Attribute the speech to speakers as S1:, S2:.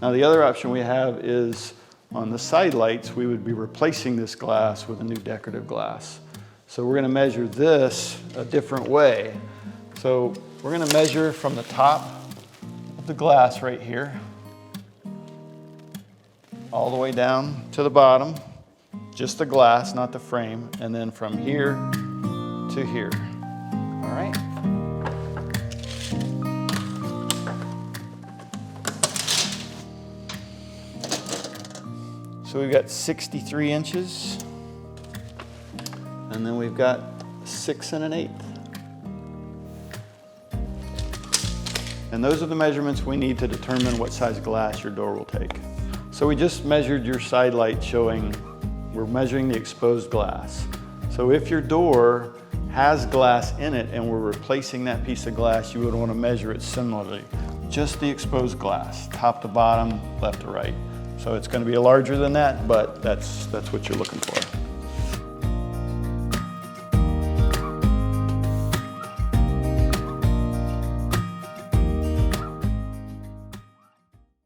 S1: Now the other option we have is on the side lights, we would be replacing this glass with a new decorative glass. So we're gonna measure this a different way. So we're gonna measure from the top of the glass right here, all the way down to the bottom, just the glass, not the frame, and then from here to here, all right? So we've got 63 inches, and then we've got 6 1/8. And those are the measurements we need to determine what size glass your door will take. So we just measured your side light showing, we're measuring the exposed glass. So if your door has glass in it and we're replacing that piece of glass, you would want to measure it similarly. Just the exposed glass, top to bottom, left to right. So it's going to be larger than that, but that's what you're looking for.